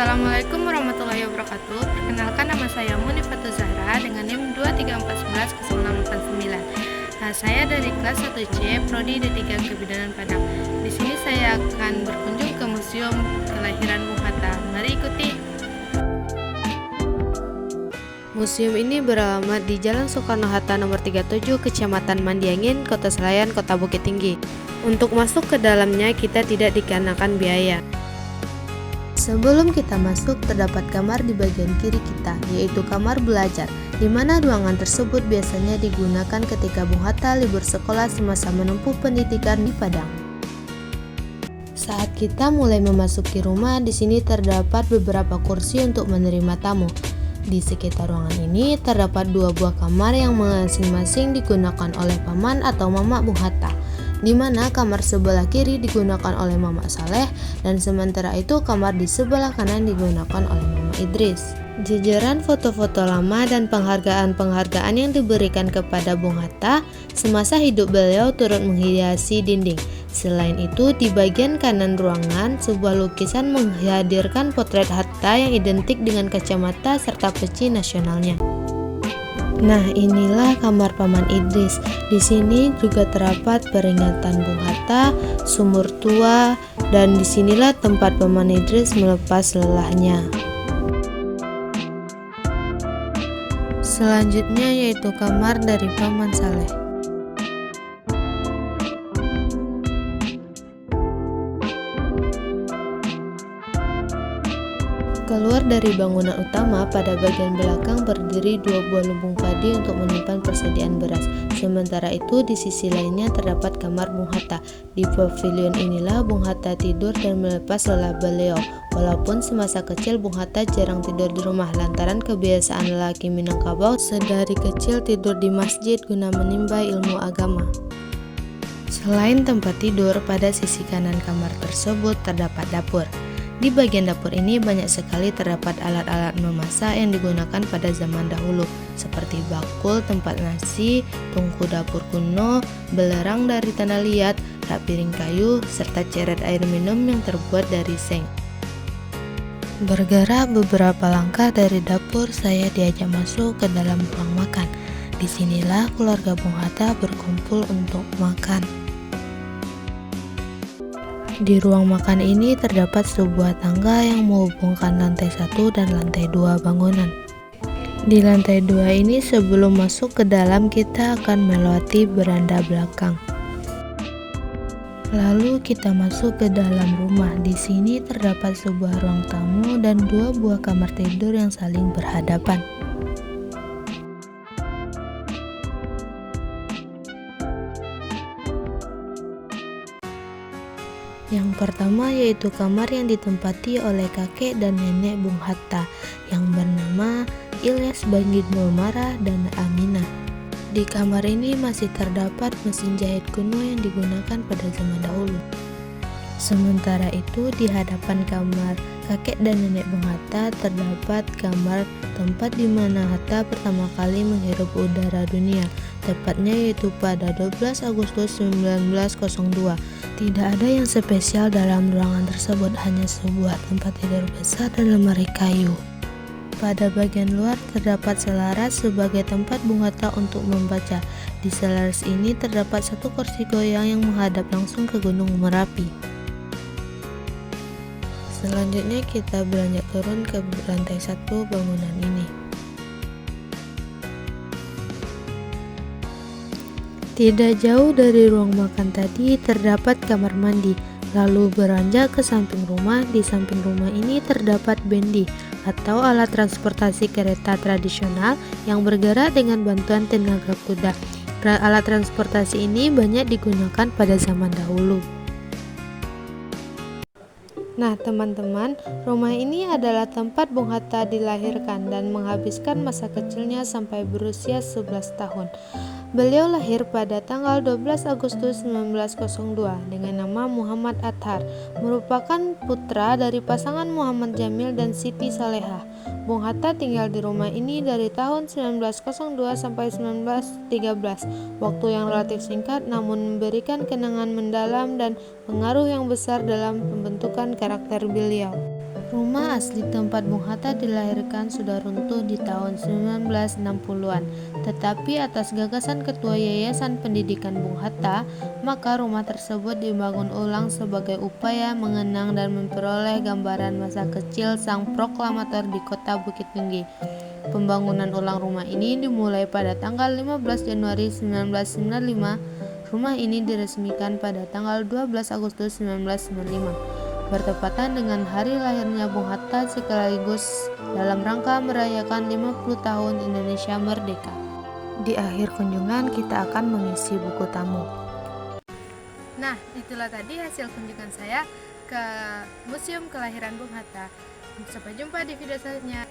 Assalamualaikum warahmatullahi wabarakatuh. Perkenalkan, nama saya Munifatul Zahra dengan NIM 234110689. Saya dari kelas 1C Prodi D3 Kebidanan Padang. Di sini saya akan berkunjung ke Museum Kelahiran Bung Hatta. Mari ikuti. Museum ini beralamat di Jalan Soekarno-Hatta nomor 37, Kecamatan Mandiangin, Kota Selayar, Kota Bukit Tinggi. Untuk masuk ke dalamnya kita tidak dikenakan biaya. Sebelum kita masuk, terdapat kamar di bagian kiri kita, yaitu kamar belajar, di mana ruangan tersebut biasanya digunakan ketika Bung Hatta libur sekolah semasa menempuh pendidikan di Padang. Saat kita mulai memasuki rumah, di sini terdapat beberapa kursi untuk menerima tamu. Di sekitar ruangan ini terdapat dua buah kamar yang masing-masing digunakan oleh paman atau mama Bung Hatta, di mana kamar sebelah kiri digunakan oleh Mama Saleh dan sementara itu kamar di sebelah kanan digunakan oleh Mama Idris. Jajaran foto-foto lama dan penghargaan-penghargaan yang diberikan kepada Bung Hatta semasa hidup beliau turut menghiasi dinding. Selain itu, di bagian kanan ruangan, sebuah lukisan menghadirkan potret Hatta yang identik dengan kacamata serta peci nasionalnya. Nah, inilah kamar Paman Idris. Di sini juga terdapat peringatan Bung Hatta, sumur tua, dan disinilah tempat Paman Idris melepas lelahnya. Selanjutnya yaitu kamar dari Paman Saleh. Keluar dari bangunan utama, pada bagian belakang berdiri dua buah lumbung padi untuk menyimpan persediaan beras. Sementara itu, di sisi lainnya terdapat kamar Bung Hatta. Di pavilion inilah Bung Hatta tidur dan melepas lelah beliau. Walaupun semasa kecil Bung Hatta jarang tidur di rumah lantaran kebiasaan lelaki Minangkabau sedari kecil tidur di masjid guna menimba ilmu agama. Selain tempat tidur, pada sisi kanan kamar tersebut terdapat dapur. Di bagian dapur ini banyak sekali terdapat alat-alat memasak yang digunakan pada zaman dahulu, seperti bakul tempat nasi, tungku dapur kuno, belerang dari tanah liat, rak piring kayu, serta ceret air minum yang terbuat dari seng. Bergerak beberapa langkah dari dapur, saya diajak masuk ke dalam ruang makan. Disinilah keluarga Bung Hatta berkumpul untuk makan. Di ruang makan ini terdapat sebuah tangga yang menghubungkan lantai 1 dan lantai 2 bangunan. Di lantai 2 ini sebelum masuk ke dalam kita akan melewati beranda belakang. Lalu kita masuk ke dalam rumah. Di sini terdapat sebuah ruang tamu dan dua buah kamar tidur yang saling berhadapan. Yang pertama yaitu kamar yang ditempati oleh kakek dan nenek Bung Hatta yang bernama Ilyas Bangit Mulmara dan Aminah. Di kamar ini masih terdapat mesin jahit kuno yang digunakan pada zaman dahulu. Sementara itu di hadapan kamar kakek dan nenek Bung Hatta terdapat kamar tempat di mana Hatta pertama kali menghirup udara dunia, tepatnya yaitu pada 12 Agustus 1902. Tidak ada yang spesial dalam ruangan tersebut, hanya sebuah tempat tidur besar dan lemari kayu. Pada bagian luar terdapat selaras sebagai tempat Bung Hatta untuk membaca. Di selaras ini terdapat satu kursi goyang yang menghadap langsung ke Gunung Merapi. Selanjutnya kita beranjak turun ke lantai 1 bangunan ini. Tidak jauh dari ruang makan tadi terdapat kamar mandi, lalu beranjak ke samping rumah. Di samping rumah ini terdapat bendi atau alat transportasi kereta tradisional yang bergerak dengan bantuan tenaga kuda. Alat transportasi ini banyak digunakan pada zaman dahulu. Nah teman-teman, rumah ini adalah tempat Bung Hatta dilahirkan dan menghabiskan masa kecilnya sampai berusia 11 tahun. Beliau lahir pada tanggal 12 Agustus 1902 dengan nama Muhammad Athar, merupakan putra dari pasangan Muhammad Jamil dan Siti Salehah. Bung Hatta tinggal di rumah ini dari tahun 1902 sampai 1913, waktu yang relatif singkat namun memberikan kenangan mendalam dan pengaruh yang besar dalam pembentukan karakter beliau. Rumah asli tempat Bung Hatta dilahirkan sudah runtuh di tahun 1960-an, tetapi atas gagasan Ketua Yayasan Pendidikan Bung Hatta, maka rumah tersebut dibangun ulang sebagai upaya mengenang dan memperoleh gambaran masa kecil sang proklamator di kota Bukit Tinggi. Pembangunan ulang rumah ini dimulai pada tanggal 15 Januari 1995. Rumah ini diresmikan pada tanggal 12 Agustus 1995. Bertepatan dengan hari lahirnya Bung Hatta sekaligus dalam rangka merayakan 50 tahun Indonesia Merdeka. Di akhir kunjungan kita akan mengisi buku tamu. Nah, itulah tadi hasil kunjungan saya ke Museum Kelahiran Bung Hatta. Sampai jumpa di video selanjutnya.